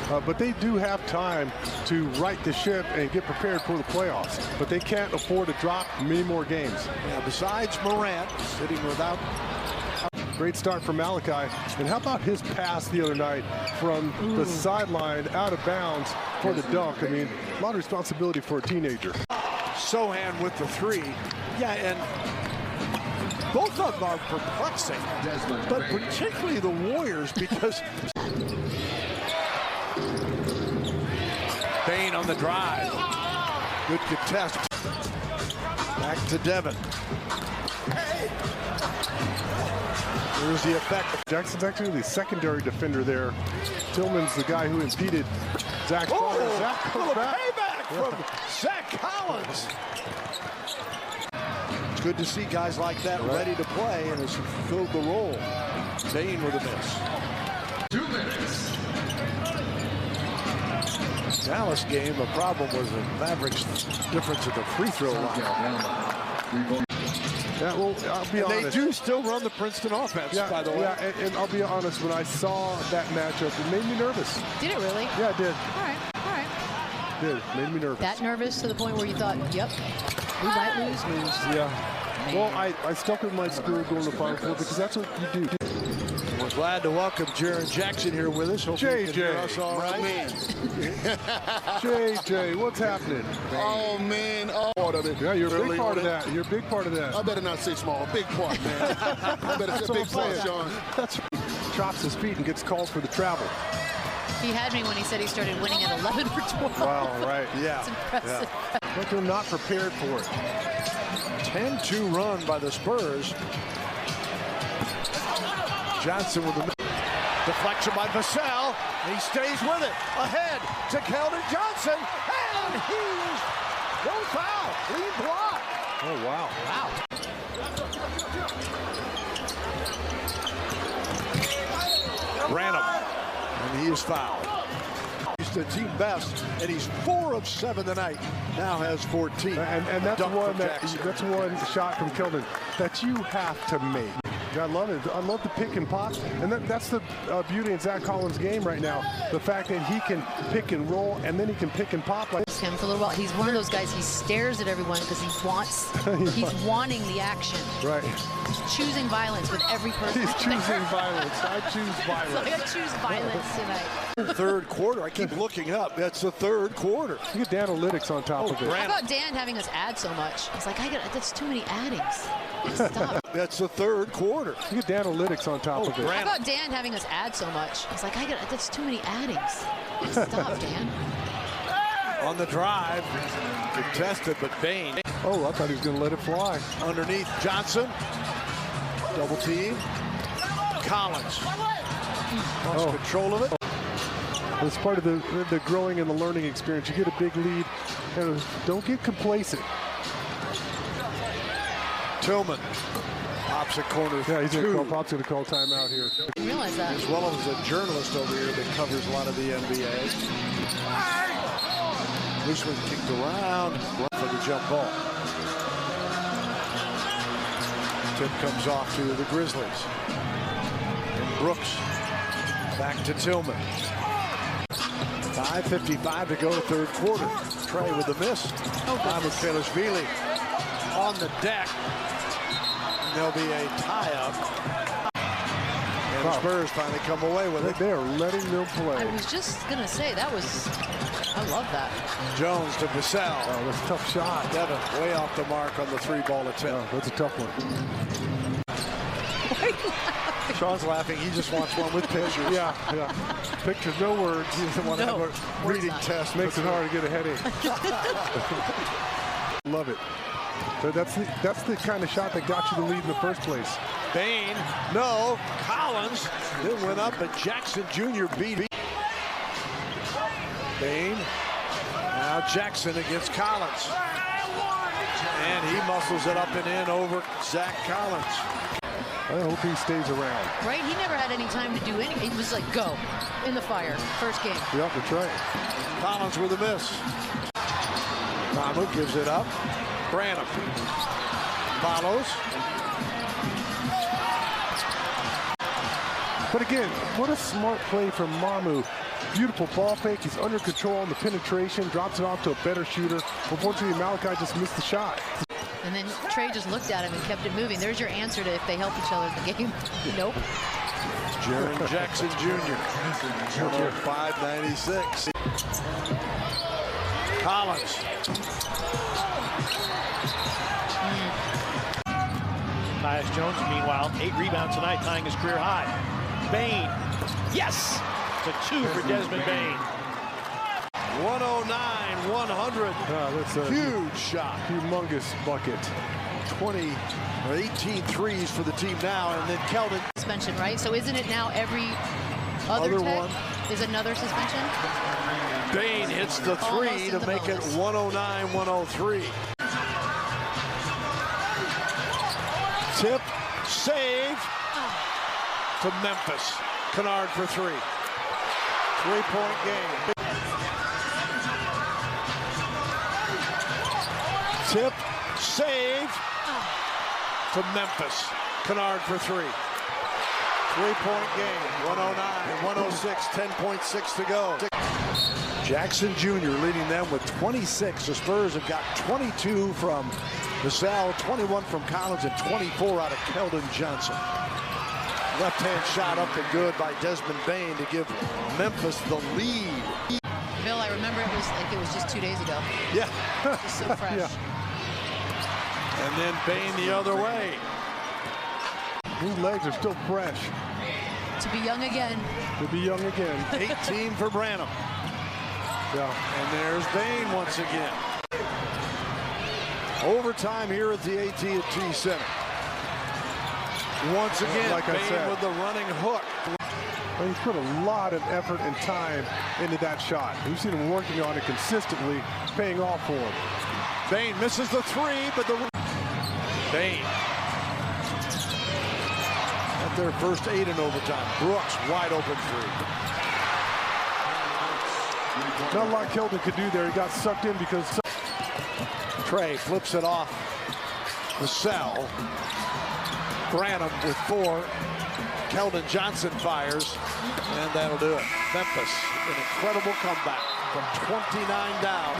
but they do have time to right the ship and get prepared for the playoffs. But they can't afford to drop many more games. Yeah, besides Morant sitting without. Great start from Malachi. And how about his pass the other night from the sideline out of bounds for the dunk? I mean, a lot of responsibility for a teenager. Sohan with the three. Yeah, and both of them are perplexing, but particularly the Warriors because Bane on the drive. Good contest. Back to Devin. Here's the effect. Jackson's actually the secondary defender there. Tillman's the guy who impeded Zach. Zach comes back. Payback from Zach Collins. It's good to see guys like that ready to play and has filled the role. Bane with a miss. 2 minutes. Dallas game, the problem was the Mavericks' difference at the free throw line. Yeah, well, I'll be honest. They do still run the Princeton offense, by the way. Yeah, and I'll be honest, when I saw that matchup, it made me nervous. Did it really? Yeah, it did. All right. It did. Made me nervous. That nervous to the point where you thought, yep, we might lose. Yeah. Man. Well, I stuck with my school going to the Final Four because that's what you do. We're glad to welcome Jaren Jackson here with us. Hope you can hear us all right. JJ, what's happening? Oh, man. Part of it. Yeah, you're a big part of that. You're a big part of that. I better not say small. Big part, man. I better say big part, Sean. That's chops his feet and gets called for the travel. He had me when he said he started winning at 11 or 12. Wow, right. Yeah. It's impressive. Yeah. But they're not prepared for it. 10-2 run by the Spurs. Johnson with the deflection by Vassell. He stays with it. Ahead to Keldon Johnson. And he's no foul. Lead block. Oh, wow. Branham. And he is fouled. He's the team best, and he's 4 of 7 tonight. Now has 14. And that's one shot from Keldon that you have to make. I love it. I love the pick and pop, and that's the beauty in Zach Collins' game right now. The fact that he can pick and roll, and then he can pick and pop. Like Him for a little while. He's one of those guys. He stares at everyone because he wants. He's wanting the action. Right. He's choosing violence with every person. He's choosing violence. I choose violence. So I choose violence tonight. Third quarter. I keep looking up. That's the third quarter. You get analytics on top of it. How about Dan having us add so much? It's like that's too many addings. Stop. That's the third quarter. You get analytics on top of it. How about Dan having us add so much? It's like that's too many addings. Stop, Dan. On the drive, contested, but Bane. Oh, I thought he was going to let it fly. Underneath Johnson. Double team. Collins. Lost control of it. It's part of the growing and the learning experience. You get a big lead, and don't get complacent. Tillman. Opposite corner. Yeah, Pop's going to call timeout here. I realize that. As well as a journalist over here that covers a lot of the NBA. This one kicked around for the jump ball. Tip comes off to the Grizzlies. And Brooks back to Tillman. 5:55 to go, third quarter. Trey with the miss. Time with Kalashvili on the deck. And there'll be a tie-up. And the Spurs finally come away with it. They are letting them play. I was just going to say, I love that. Jones to Vassell. Oh, that's a tough shot. Devin way off the mark on the 3-ball attempt. Oh, that's a tough one. Sean's laughing. He just wants one with pictures. Yeah. Pictures, no words. He doesn't want to have a reading test. Makes it hard to get a headache. Love it. So that's the kind of shot that got you the lead in the first place. Bane, no. Collins then went up, but Jackson Jr. beat. Bane. Now Jackson against Collins. And he muscles it up and in over Zach Collins. I hope he stays around. Right? He never had any time to do anything. He was like, go, in the fire, first game. Yep, that's right. Collins with a miss. Mamu gives it up. Branham follows. But again, what a smart play from Mamu. Beautiful ball fake. He's under control on the penetration, drops it off to a better shooter. Unfortunately, Malachi just missed the shot. And then Trey just looked at him and kept it moving. There's your answer to if they help each other in the game. Nope. Jaren Jackson Jr. 596. Collins. Tyus Jones, meanwhile, 8 rebounds tonight, tying his career high. Bane, yes! It's a 2 for Desmond Bane. 109-100. That's a huge shot. Humongous bucket. 18 threes for the team now, and then Keldon. Suspension, right? So isn't it now every other one is another suspension? Bane hits the three to make it 109-103. Tip, save to Memphis. Kennard for 3. 3-point game. Tip, save to Memphis. Kennard for 3. 3-point game. 109-106, 10.6 to go. Jackson Jr. leading them with 26. The Spurs have got 22 from LaSalle, 21 from Collins, and 24 out of Keldon Johnson. Left-hand shot up and good by Desmond Bane to give Memphis the lead. Bill, I remember it was like it was just 2 days ago. Yeah. Just so fresh. Yeah. And then Bane the other way. His legs are still fresh. To be young again. To be young again. 18 for Branham. Yeah. And there's Bane once again. Overtime here at the AT&T Center. Once again, like I Bane said, with the running hook. Well, he's put a lot of effort and time into that shot. We've seen him working on it consistently, paying off for him. Bane misses the 3, but the Bane at their first 8 in overtime. Brooks wide open 3. Not a lot Keldon could do there. He got sucked in because Trey flips it off the cell. Branham with 4. Keldon Johnson fires, and that'll do it. Memphis, an incredible comeback from 29 down.